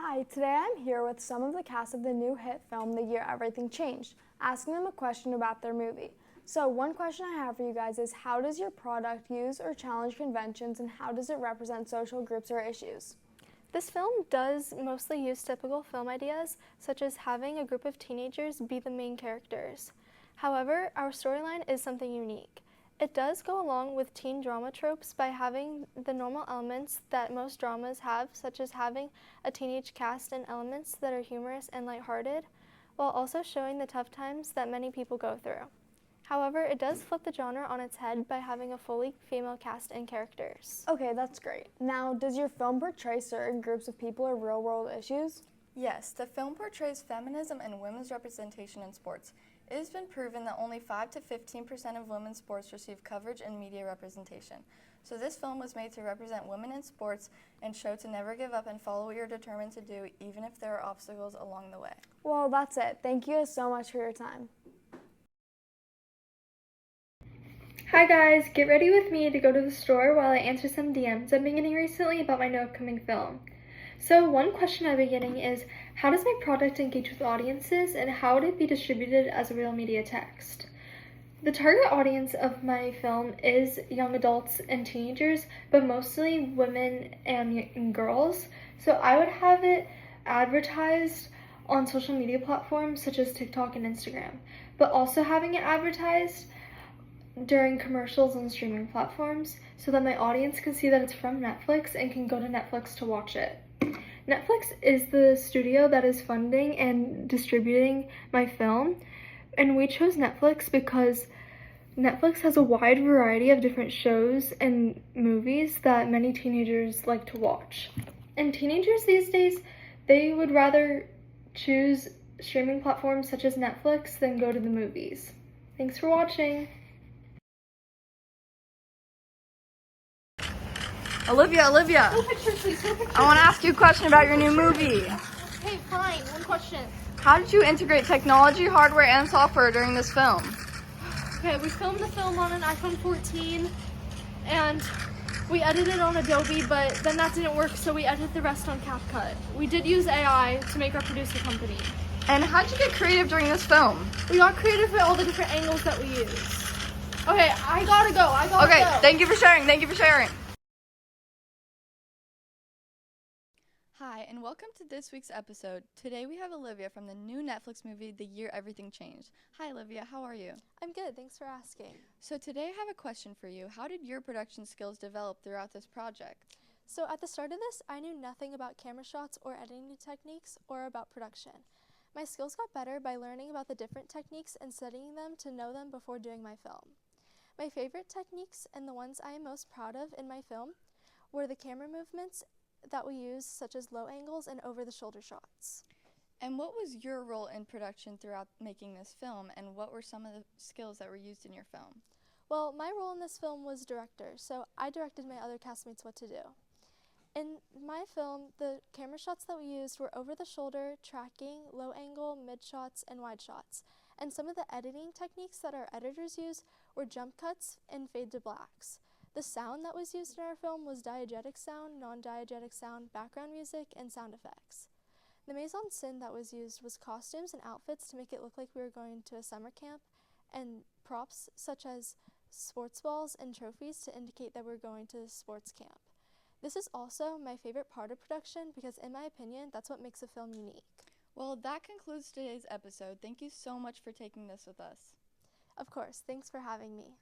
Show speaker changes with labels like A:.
A: Hi, today I'm here with some of the cast of the new hit film, The Year Everything Changed, asking them a question about their movie. So one question I have for you guys is, how does your product use or challenge conventions, and how does it represent social groups or issues?
B: This film does mostly use typical film ideas, such as having a group of teenagers be the main characters. However, our storyline is something unique. It does go along with teen drama tropes by having the normal elements that most dramas have, such as having a teenage cast and elements that are humorous and lighthearted, while also showing the tough times that many people go through. However, it does flip the genre on its head by having a fully female cast and characters.
A: Okay, that's great. Now, does your film portray certain groups of people or real-world issues?
C: Yes, the film portrays feminism and women's representation in sports. It has been proven that only 5 to 15% of women's sports receive coverage and media representation. So this film was made to represent women in sports and show to never give up and follow what you're determined to do, even if there are obstacles along the way.
A: Well, that's it. Thank you so much for your time.
B: Hi guys, get ready with me to go to the store while I answer some DMs I've been getting recently about my new upcoming film. So one question I've been getting is, how does my product engage with audiences, and how would it be distributed as a real media text? The target audience of my film is young adults and teenagers, but mostly women and girls. So I would have it advertised on social media platforms such as TikTok and Instagram, but also having it advertised during commercials on streaming platforms so that my audience can see that it's from Netflix and can go to Netflix to watch it. Netflix is the studio that is funding and distributing my film, and we chose Netflix because Netflix has a wide variety of different shows and movies that many teenagers like to watch. And teenagers these days, they would rather choose streaming platforms such as Netflix than go to the movies. Thanks for watching!
D: Olivia,
B: No pictures, please. No pictures.
D: I want to ask you a question about your new movie.
B: Okay, fine. One question.
D: How did you integrate technology, hardware, and software during this film?
B: Okay, we filmed the film on an iPhone 14, and we edited on Adobe, but then that didn't work, so we edited the rest on CapCut. We did use AI to make our producer company.
D: And how did you get creative during this film?
B: We got creative with all the different angles that we used. Okay, I gotta go.
D: Okay, thank you for sharing.
C: Hi, and welcome to this week's episode. Today we have Olivia from the new Netflix movie, The Year Everything Changed. Hi, Olivia. How are you?
B: I'm good. Thanks for asking.
C: So today I have a question for you. How did your production skills develop throughout this project?
B: So at the start of this, I knew nothing about camera shots or editing techniques or about production. My skills got better by learning about the different techniques and studying them to know them before doing my film. My favorite techniques and the ones I am most proud of in my film were the camera movements that we used, such as low angles and over-the-shoulder shots.
C: And what was your role in production throughout making this film, and what were some of the skills that were used in your film?
B: Well, my role in this film was director, so I directed my other castmates what to do. In my film, the camera shots that we used were over-the-shoulder, tracking, low angle, mid shots, and wide shots. And some of the editing techniques that our editors used were jump cuts and fade to blacks. The sound that was used in our film was diegetic sound, non-diegetic sound, background music, and sound effects. The mise en scène that was used was costumes and outfits to make it look like we were going to a summer camp, and props such as sports balls and trophies to indicate that we're going to sports camp. This is also my favorite part of production because, in my opinion, that's what makes a film unique.
C: Well, that concludes today's episode. Thank you so much for taking this with us.
B: Of course, thanks for having me.